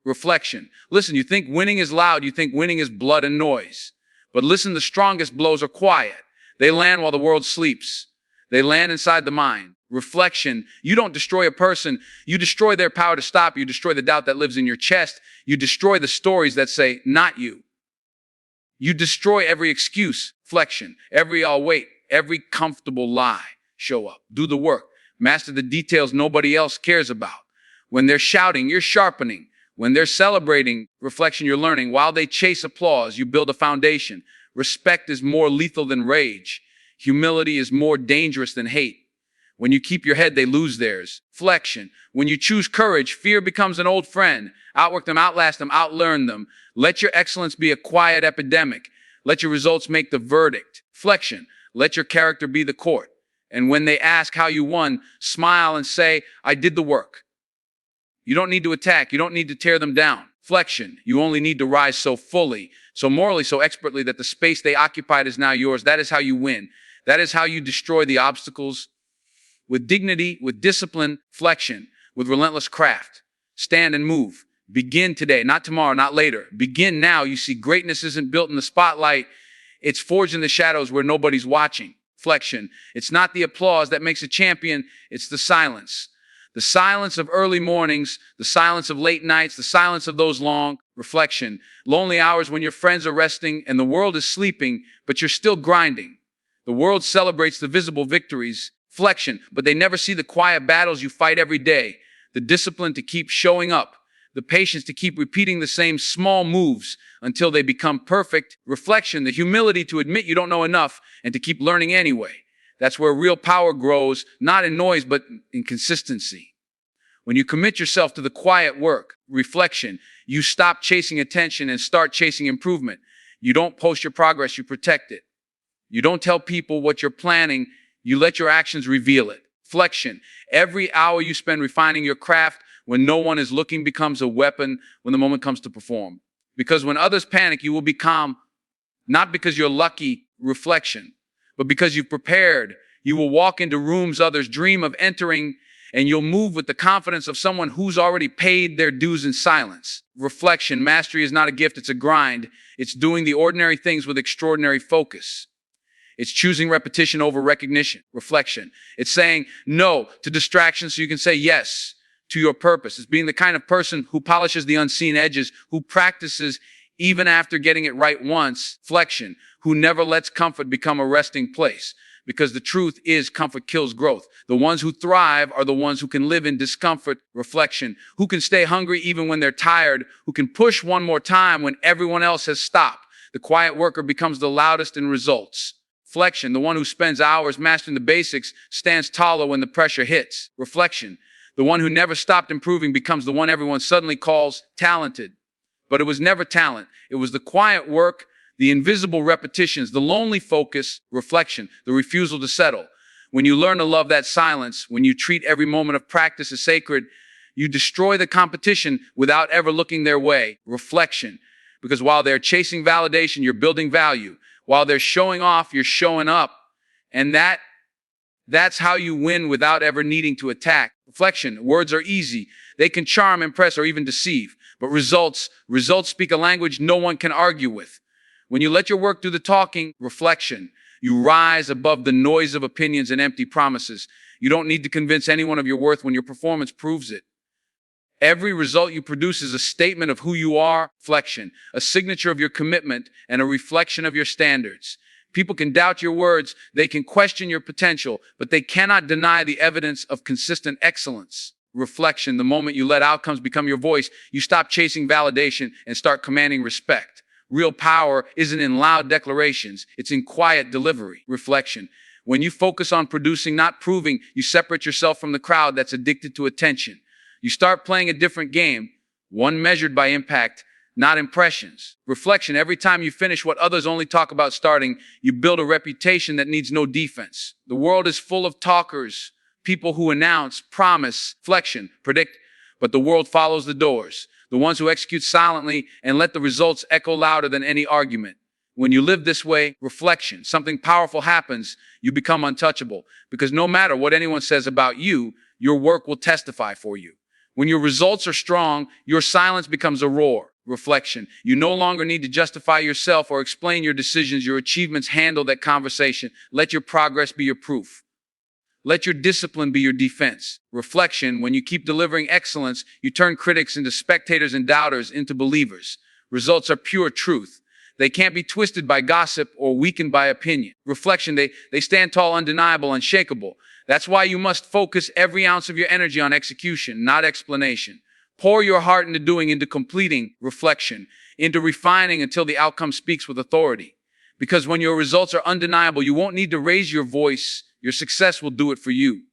Reflection. Listen, you think winning is loud, you think winning is blood and noise. But listen, the strongest blows are quiet. They land while the world sleeps. They land inside the mind. Reflection. You don't destroy a person. You destroy their power to stop you. You destroy the doubt that lives in your chest. You destroy the stories that say, not you. You destroy every excuse, flexion, every I'll wait, every comfortable lie. Show up. Do the work. Master the details nobody else cares about. When they're shouting, you're sharpening. When they're celebrating, reflection, you're learning. While they chase applause, you build a foundation. Respect is more lethal than rage. Humility is more dangerous than hate. When you keep your head, they lose theirs. Flexion. When you choose courage, fear becomes an old friend. Outwork them, outlast them, outlearn them. Let your excellence be a quiet epidemic. Let your results make the verdict. Flexion. Let your character be the court. And when they ask how you won, smile and say, I did the work. You don't need to attack. You don't need to tear them down. Flexion. You only need to rise so fully, so morally, so expertly that the space they occupied is now yours. That is how you win. That is how you destroy the obstacles. With dignity, with discipline, flexion, with relentless craft. Stand and move. Begin today, not tomorrow, not later. Begin now. You see, greatness isn't built in the spotlight. It's forged in the shadows where nobody's watching. Flexion. It's not the applause that makes a champion. It's the silence. The silence of early mornings, the silence of late nights, the silence of those long, reflection, lonely hours when your friends are resting and the world is sleeping, but you're still grinding. The world celebrates the visible victories, flexion, but they never see the quiet battles you fight every day, the discipline to keep showing up, the patience to keep repeating the same small moves until they become perfect, reflection, the humility to admit you don't know enough and to keep learning anyway. That's where real power grows, not in noise, but in consistency. When you commit yourself to the quiet work, reflection, you stop chasing attention and start chasing improvement. You don't post your progress, you protect it. You don't tell people what you're planning, you let your actions reveal it. Flexion, every hour you spend refining your craft when no one is looking becomes a weapon when the moment comes to perform. Because when others panic, you will be calm, not because you're lucky, reflection, but because you've prepared. You will walk into rooms others dream of entering, and you'll move with the confidence of someone who's already paid their dues in silence. Reflection, mastery is not a gift, it's a grind. It's doing the ordinary things with extraordinary focus. It's choosing repetition over recognition. Reflection, it's saying no to distractions so you can say yes to your purpose. It's being the kind of person who polishes the unseen edges, who practices even after getting it right once. Flexion, who never lets comfort become a resting place. Because the truth is comfort kills growth. The ones who thrive are the ones who can live in discomfort. Reflection, who can stay hungry even when they're tired, who can push one more time when everyone else has stopped. The quiet worker becomes the loudest in results. Flexion, the one who spends hours mastering the basics, stands taller when the pressure hits. Reflection, the one who never stopped improving becomes the one everyone suddenly calls talented. But it was never talent. It was the quiet work, the invisible repetitions, the lonely focus, reflection, the refusal to settle. When you learn to love that silence, when you treat every moment of practice as sacred, you destroy the competition without ever looking their way. Reflection, because while they're chasing validation, you're building value. While they're showing off, you're showing up. And that's how you win without ever needing to attack. Reflection, words are easy. They can charm, impress, or even deceive. But results speak a language no one can argue with. When you let your work do the talking, reflection, you rise above the noise of opinions and empty promises. You don't need to convince anyone of your worth when your performance proves it. Every result you produce is a statement of who you are, reflection, a signature of your commitment, and a reflection of your standards. People can doubt your words, they can question your potential, but they cannot deny the evidence of consistent excellence. Reflection, the moment you let outcomes become your voice, you stop chasing validation and start commanding respect. Real power isn't in loud declarations, it's in quiet delivery. Reflection, when you focus on producing, not proving, you separate yourself from the crowd that's addicted to attention. You start playing a different game, one measured by impact, not impressions. Reflection, every time you finish what others only talk about starting, you build a reputation that needs no defense. The world is full of talkers, people who announce, promise, flexion, predict, but the world follows the doors. The ones who execute silently and let the results echo louder than any argument. When you live this way, reflection, something powerful happens, you become untouchable. Because no matter what anyone says about you, your work will testify for you. When your results are strong, your silence becomes a roar. Reflection. You no longer need to justify yourself or explain your decisions. Your achievements handle that conversation. Let your progress be your proof. Let your discipline be your defense. Reflection. When you keep delivering excellence, you turn critics into spectators and doubters into believers. Results are pure truth. They can't be twisted by gossip or weakened by opinion. Reflection. They stand tall, undeniable, unshakable. That's why you must focus every ounce of your energy on execution, not explanation. Pour your heart into doing, into completing. Reflection, into refining until the outcome speaks with authority. Because when your results are undeniable, you won't need to raise your voice. Your success will do it for you.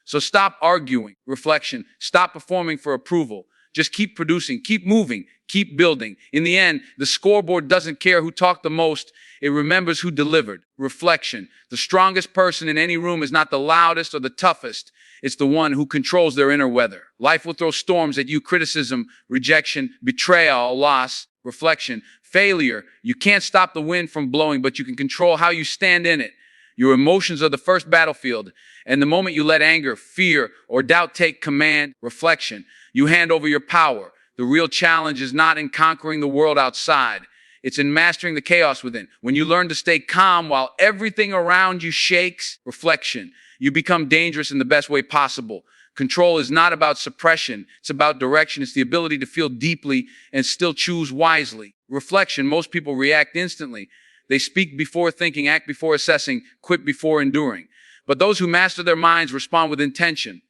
So stop arguing. Reflection, stop performing for approval. Just keep producing, keep moving, keep building. In the end, the scoreboard doesn't care who talked the most. It remembers who delivered. Reflection, the strongest person in any room is not the loudest or the toughest. It's the one who controls their inner weather. Life will throw storms at you: criticism, rejection, betrayal, loss. Reflection, failure. You can't stop the wind from blowing, but you can control how you stand in it. Your emotions are the first battlefield, and the moment you let anger, fear, or doubt take command, reflection, you hand over your power. The real challenge is not in conquering the world outside. It's in mastering the chaos within. When you learn to stay calm while everything around you shakes, reflection, you become dangerous in the best way possible. Control is not about suppression. It's about direction. It's the ability to feel deeply and still choose wisely. Reflection, most people react instantly. They speak before thinking, act before assessing, quit before enduring. But those who master their minds respond with intention.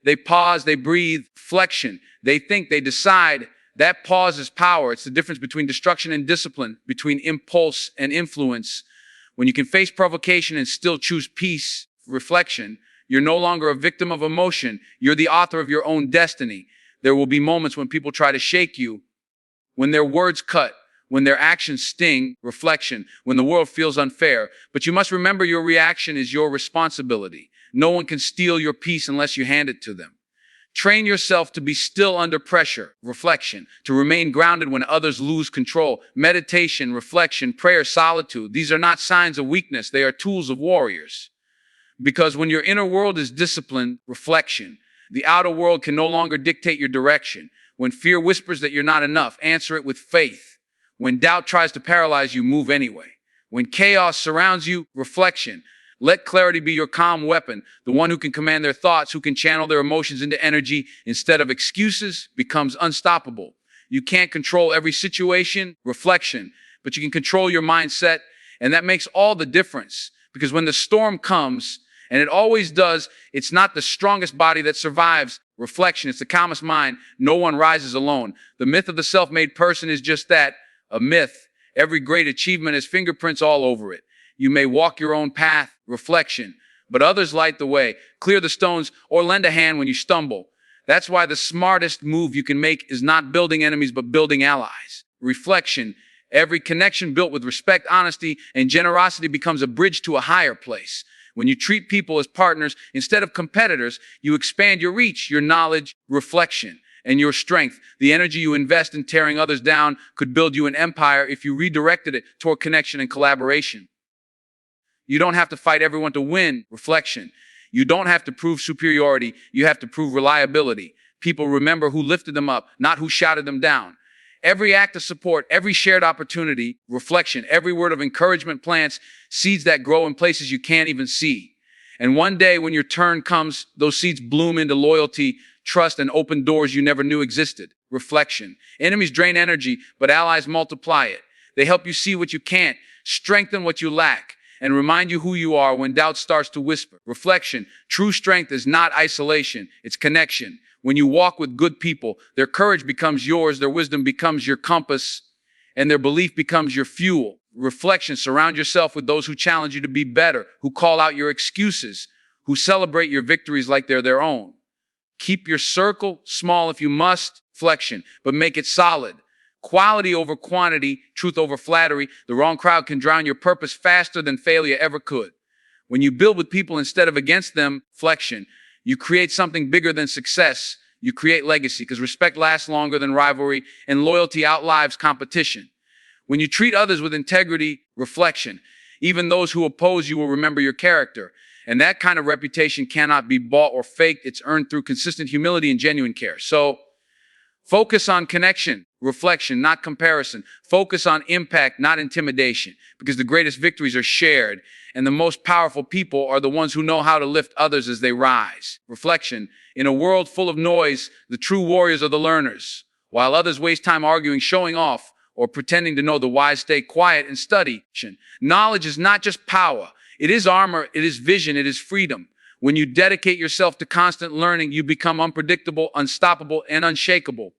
They pause, they breathe. Reflection, they think, they decide. That pause is power. It's the difference between destruction and discipline, between impulse and influence. When you can face provocation and still choose peace, reflection, you're no longer a victim of emotion. You're the author of your own destiny. There will be moments when people try to shake you, when their words cut, when their actions sting. Reflection, when the world feels unfair. But you must remember, your reaction is your responsibility. No one can steal your peace unless you hand it to them. Train yourself to be still under pressure. Reflection, to remain grounded when others lose control. Meditation, reflection, prayer, solitude. These are not signs of weakness. They are tools of warriors. Because when your inner world is disciplined, reflection, the outer world can no longer dictate your direction. When fear whispers that you're not enough, answer it with faith. When doubt tries to paralyze you, move anyway. When chaos surrounds you, reflection, let clarity be your calm weapon. The one who can command their thoughts, who can channel their emotions into energy instead of excuses, becomes unstoppable. You can't control every situation, reflection, but you can control your mindset, and that makes all the difference. Because when the storm comes, and it always does, it's not the strongest body that survives. Reflection, it's the calmest mind. No one rises alone. The myth of the self-made person is just that, a myth. Every great achievement has fingerprints all over it. You may walk your own path, reflection, but others light the way, clear the stones, or lend a hand when you stumble. That's why the smartest move you can make is not building enemies, but building allies. Reflection, every connection built with respect, honesty, and generosity becomes a bridge to a higher place. When you treat people as partners instead of competitors, you expand your reach, your knowledge, reflection, and your strength. The energy you invest in tearing others down could build you an empire if you redirected it toward connection and collaboration. You don't have to fight everyone to win, reflection. You don't have to prove superiority. You have to prove reliability. People remember who lifted them up, not who shouted them down. Every act of support, every shared opportunity, reflection, every word of encouragement plants seeds that grow in places you can't even see. And one day when your turn comes, those seeds bloom into loyalty, trust, and open doors you never knew existed. Reflection. Enemies drain energy, but allies multiply it. They help you see what you can't, strengthen what you lack, and remind you who you are when doubt starts to whisper. Reflection. True strength is not isolation, it's connection. When you walk with good people, their courage becomes yours, their wisdom becomes your compass, and their belief becomes your fuel. Reflection. Surround yourself with those who challenge you to be better, who call out your excuses, who celebrate your victories like they're their own. Keep your circle small if you must, reflection, but make it solid. Quality over quantity, truth over flattery. The wrong crowd can drown your purpose faster than failure ever could. When you build with people instead of against them, reflection, you create something bigger than success. You create legacy, because respect lasts longer than rivalry, and loyalty outlives competition. When you treat others with integrity, reflection, even those who oppose you will remember your character. And that kind of reputation cannot be bought or faked. It's earned through consistent humility and genuine care. So focus on connection, reflection, not comparison. Focus on impact, not intimidation, because the greatest victories are shared, and the most powerful people are the ones who know how to lift others as they rise. Reflection. In a world full of noise, the true warriors are the learners. While others waste time arguing, showing off, or pretending to know, the wise stay quiet and study. Knowledge is not just power. It is armor, it is vision, it is freedom. When you dedicate yourself to constant learning, you become unpredictable, unstoppable, and unshakable.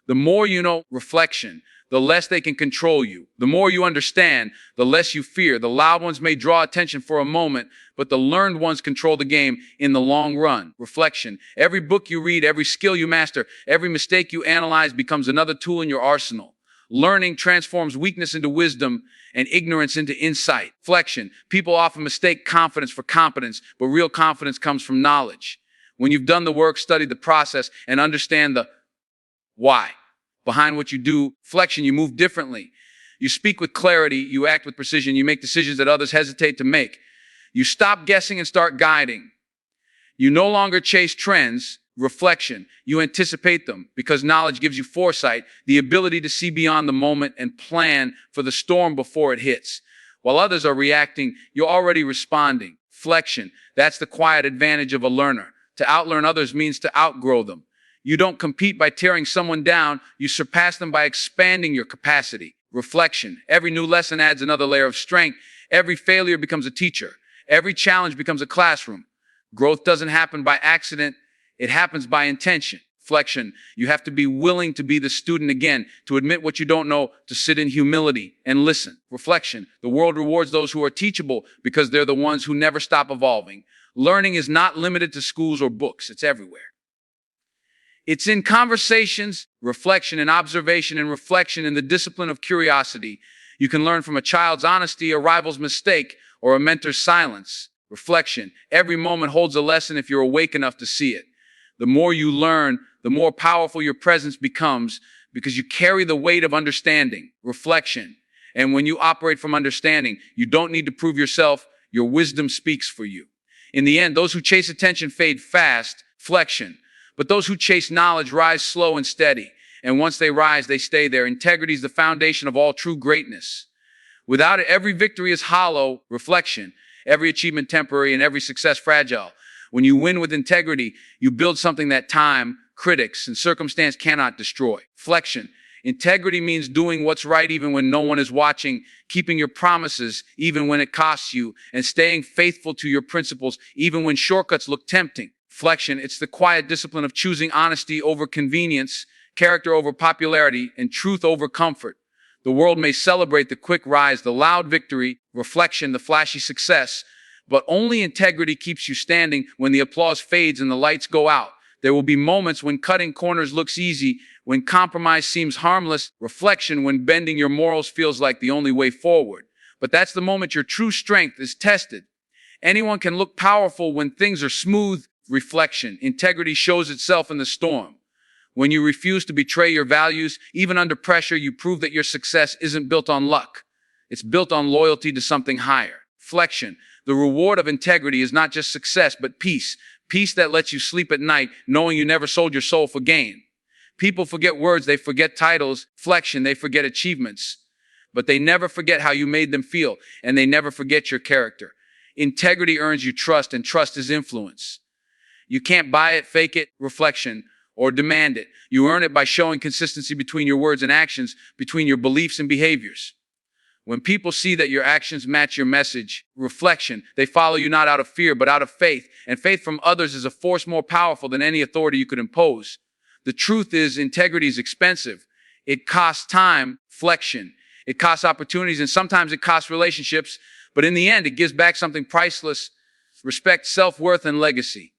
The more you know, reflection, the less they can control you. The more you understand, the less you fear. The loud ones may draw attention for a moment, but the learned ones control the game in the long run. Reflection. Every book you read, every skill you master, every mistake you analyze becomes another tool in your arsenal. Learning transforms weakness into wisdom and ignorance into insight. Reflection. People often mistake confidence for competence, but real confidence comes from knowledge. When you've done the work, studied the process, and understand the why behind what you do, reflection, you move differently. You speak with clarity, you act with precision, you make decisions that others hesitate to make. You stop guessing and start guiding. You no longer chase trends. Reflection. You anticipate them because knowledge gives you foresight, the ability to see beyond the moment and plan for the storm before it hits. While others are reacting, you're already responding. Reflection. That's the quiet advantage of a learner. To outlearn others means to outgrow them. You don't compete by tearing someone down. You surpass them by expanding your capacity. Reflection. Every new lesson adds another layer of strength. Every failure becomes a teacher. Every challenge becomes a classroom. Growth doesn't happen by accident. It happens by intention. Reflection. You have to be willing to be the student again, to admit what you don't know, to sit in humility and listen. Reflection. The world rewards those who are teachable because they're the ones who never stop evolving. Learning is not limited to schools or books. It's everywhere. It's in conversations, reflection, and observation, and reflection in the discipline of curiosity. You can learn from a child's honesty, a rival's mistake, or a mentor's silence. Reflection. Every moment holds a lesson if you're awake enough to see it. The more you learn, the more powerful your presence becomes because you carry the weight of understanding. Reflection. And when you operate from understanding, you don't need to prove yourself. Your wisdom speaks for you. In the end, those who chase attention fade fast. Reflection. But those who chase knowledge rise slow and steady. And once they rise, they stay there. Integrity is the foundation of all true greatness. Without it, every victory is hollow. Reflection. Every achievement temporary and every success fragile. When you win with integrity, you build something that time, critics, and circumstance cannot destroy. Reflection. Integrity means doing what's right even when no one is watching, keeping your promises even when it costs you, and staying faithful to your principles even when shortcuts look tempting. Reflection. It's the quiet discipline of choosing honesty over convenience, character over popularity, and truth over comfort. The world may celebrate the quick rise, the loud victory, reflection, the flashy success, but only integrity keeps you standing when the applause fades and the lights go out. There will be moments when cutting corners looks easy, when compromise seems harmless, reflection when bending your morals feels like the only way forward. But that's the moment your true strength is tested. Anyone can look powerful when things are smooth. Reflection. Integrity shows itself in the storm. When you refuse to betray your values, even under pressure, you prove that your success isn't built on luck. It's built on loyalty to something higher. Reflection. The reward of integrity is not just success, but peace. Peace that lets you sleep at night, knowing you never sold your soul for gain. People forget words, they forget titles. Reflection, they forget achievements. But they never forget how you made them feel, and they never forget your character. Integrity earns you trust, and trust is influence. You can't buy it, fake it, reflection, or demand it. You earn it by showing consistency between your words and actions, between your beliefs and behaviors. When people see that your actions match your message, reflection, they follow you not out of fear, but out of faith. And faith from others is a force more powerful than any authority you could impose. The truth is, integrity is expensive. It costs time, reflection. It costs opportunities, and sometimes it costs relationships. But in the end, it gives back something priceless: respect, self-worth, and legacy.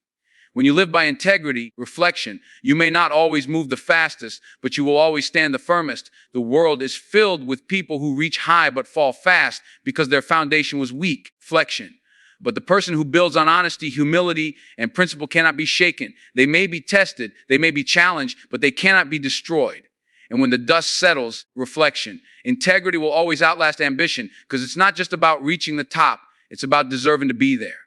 When you live by integrity, reflection, you may not always move the fastest, but you will always stand the firmest. The world is filled with people who reach high but fall fast because their foundation was weak. Reflection. But the person who builds on honesty, humility, and principle cannot be shaken. They may be tested, they may be challenged, but they cannot be destroyed. And when the dust settles, reflection, integrity will always outlast ambition, because it's not just about reaching the top, it's about deserving to be there.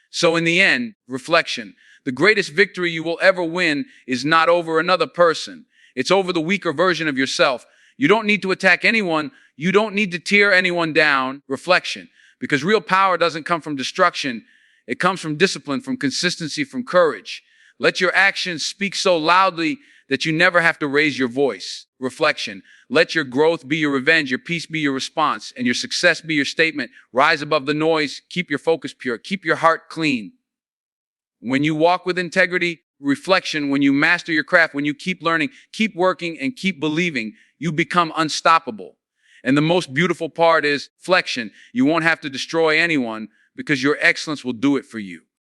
So in the end, reflection. The greatest victory you will ever win is not over another person. It's over the weaker version of yourself. You don't need to attack anyone. You don't need to tear anyone down. Reflection. Because real power doesn't come from destruction. It comes from discipline, from consistency, from courage. Let your actions speak so loudly that you never have to raise your voice. Reflection. Let your growth be your revenge, your peace be your response, and your success be your statement. Rise above the noise. Keep your focus pure. Keep your heart clean. When you walk with integrity, reflection, when you master your craft, when you keep learning, keep working, and keep believing, you become unstoppable. And the most beautiful part is flexion. You won't have to destroy anyone because your excellence will do it for you.